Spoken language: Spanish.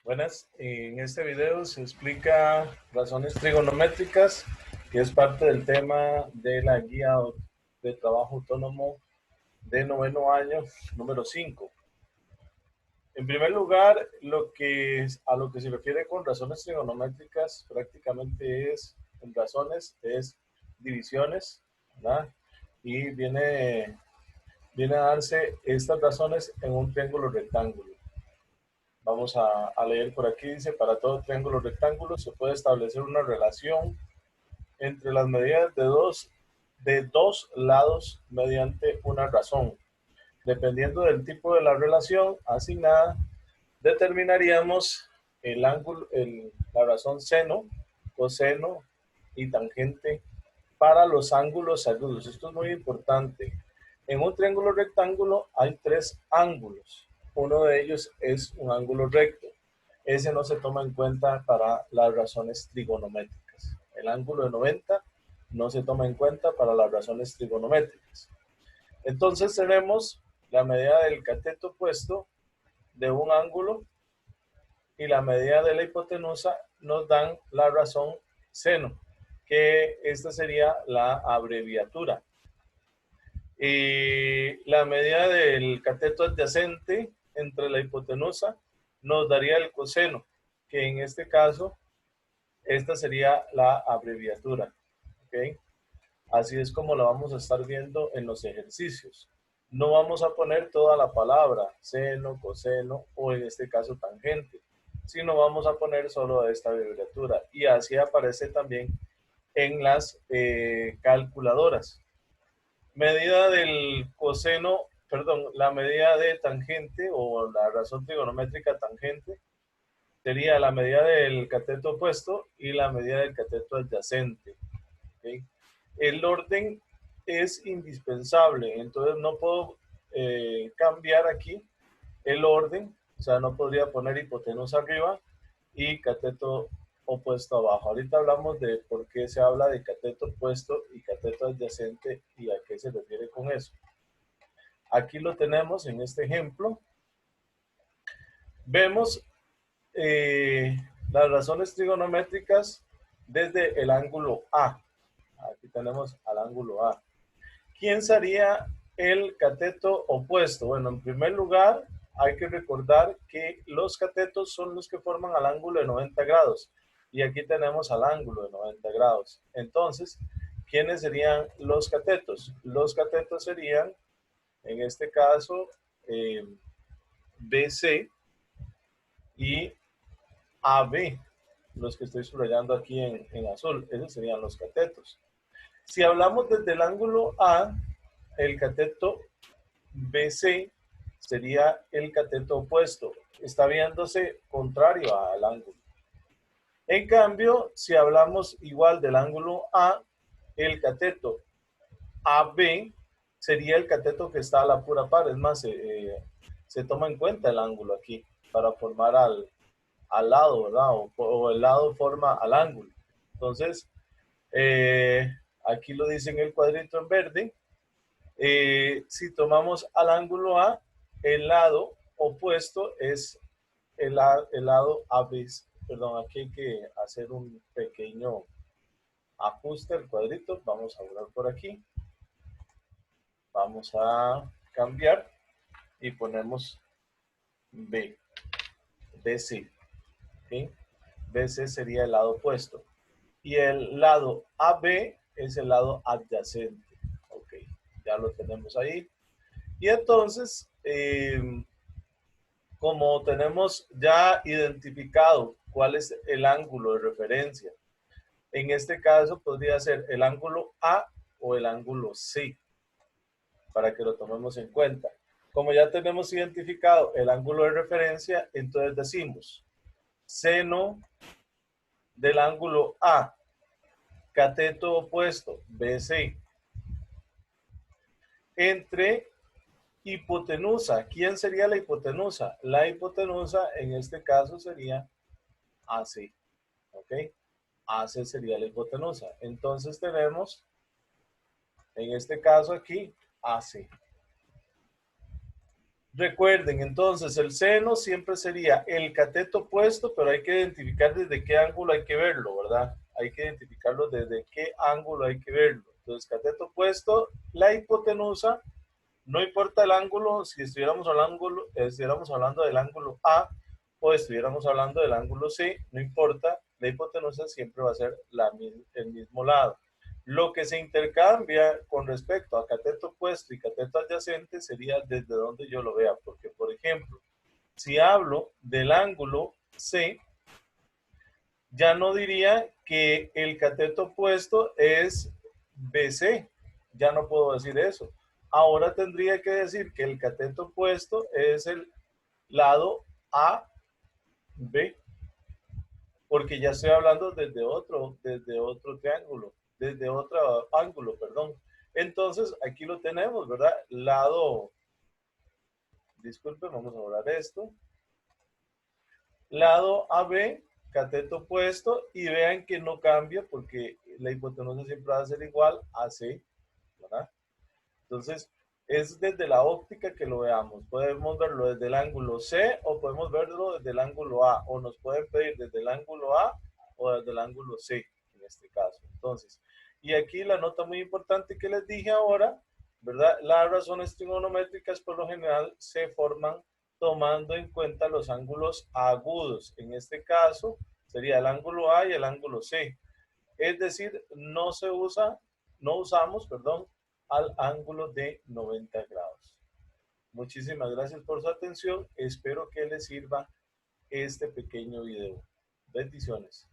Buenas, en este video se explica razones trigonométricas, que es parte del tema de la guía de trabajo autónomo de noveno año, número 5. En primer lugar, a lo que se refiere con razones trigonométricas, prácticamente en razones, es divisiones, ¿verdad? Y viene a darse estas razones en un triángulo rectángulo. Vamos a leer por aquí, dice, para todo triángulo rectángulo se puede establecer una relación entre las medidas de dos lados mediante una razón. Dependiendo del tipo de la relación asignada, determinaríamos la razón seno, coseno y tangente para los ángulos agudos. Esto es muy importante. En un triángulo rectángulo hay tres ángulos. Uno de ellos es un ángulo recto. Ese no se toma en cuenta para las razones trigonométricas. El ángulo de 90 no se toma en cuenta para las razones trigonométricas. Entonces tenemos la medida del cateto opuesto de un ángulo y la medida de la hipotenusa nos dan la razón seno, que esta sería la abreviatura. Y la medida del cateto adyacente entre la hipotenusa nos daría el coseno, que en este caso, esta sería la abreviatura. ¿Okay? Así es como lo vamos a estar viendo en los ejercicios. No vamos a poner toda la palabra, seno, coseno o en este caso tangente, sino vamos a poner solo esta abreviatura. Y así aparece también en las calculadoras. Medida del coseno, perdón, la medida de tangente o la razón trigonométrica tangente sería la medida del cateto opuesto y la medida del cateto adyacente. ¿Okay? El orden es indispensable, entonces no puedo cambiar aquí el orden, o sea, no podría poner hipotenusa arriba y cateto opuesto abajo. Ahorita hablamos de por qué se habla de cateto opuesto y cateto adyacente y a qué se refiere con eso. Aquí lo tenemos en este ejemplo. Vemos eh, las razones trigonométricas desde el ángulo A. Aquí tenemos al ángulo A. ¿Quién sería el cateto opuesto? Bueno, en primer lugar, hay que recordar que los catetos son los que forman al ángulo de 90 grados. Y aquí tenemos al ángulo de 90 grados. Entonces, ¿quiénes serían los catetos? Los catetos serían, en este caso, BC y AB, los que estoy subrayando aquí en azul. Esos serían los catetos. Si hablamos desde el ángulo A, el cateto BC sería el cateto opuesto, está viéndose contrario al ángulo. En cambio, si hablamos igual del ángulo A, el cateto AB sería el cateto que está a la pura par, es más, se toma en cuenta el ángulo aquí para formar al lado, ¿verdad? O el lado forma al ángulo. Entonces, aquí lo dice en el cuadrito en verde. Si tomamos al ángulo A, el lado opuesto es el lado AB. Perdón, aquí hay que hacer un pequeño ajuste al cuadrito. Vamos a borrar por aquí. Vamos a cambiar y ponemos B, BC. ¿Okay? BC sería el lado opuesto. Y el lado AB es el lado adyacente. Ok, ya lo tenemos ahí. Y entonces, como tenemos ya identificado cuál es el ángulo de referencia, en este caso podría ser el ángulo A o el ángulo C, para que lo tomemos en cuenta. Como ya tenemos identificado el ángulo de referencia, entonces decimos seno del ángulo A, cateto opuesto, BC, entre hipotenusa. ¿Quién sería la hipotenusa? La hipotenusa en este caso sería AC. ¿Ok? AC sería la hipotenusa. Entonces tenemos, en este caso aquí, AC. Recuerden, entonces, el seno siempre sería el cateto opuesto, pero hay que identificar desde qué ángulo hay que verlo, ¿verdad? Hay que identificarlo desde qué ángulo hay que verlo. Entonces, cateto opuesto, la hipotenusa, no importa el ángulo, si estuviéramos hablando del ángulo A o estuviéramos hablando del ángulo C, no importa, la hipotenusa siempre va a ser el mismo lado. Lo que se intercambia con respecto a cateto opuesto y cateto adyacente sería desde donde yo lo vea, porque por ejemplo, si hablo del ángulo C, ya no diría que el cateto opuesto es BC, ya no puedo decir eso. Ahora tendría que decir que el cateto opuesto es el lado AB, porque ya estoy hablando desde otro triángulo, desde otro ángulo, perdón. Entonces, aquí lo tenemos, ¿verdad? Lado, disculpen, vamos a borrar esto. Lado AB, cateto opuesto, y vean que no cambia porque la hipotenusa siempre va a ser igual a C, ¿verdad? Entonces, es desde la óptica que lo veamos. Podemos verlo desde el ángulo C o podemos verlo desde el ángulo A, o nos pueden pedir desde el ángulo A o desde el ángulo C, en este caso. Entonces, y aquí la nota muy importante que les dije ahora, ¿verdad? Las razones trigonométricas por lo general se forman tomando en cuenta los ángulos agudos. En este caso, sería el ángulo A y el ángulo C. Es decir, no usamos, perdón, al ángulo de 90 grados. Muchísimas gracias por su atención. Espero que les sirva este pequeño video. Bendiciones.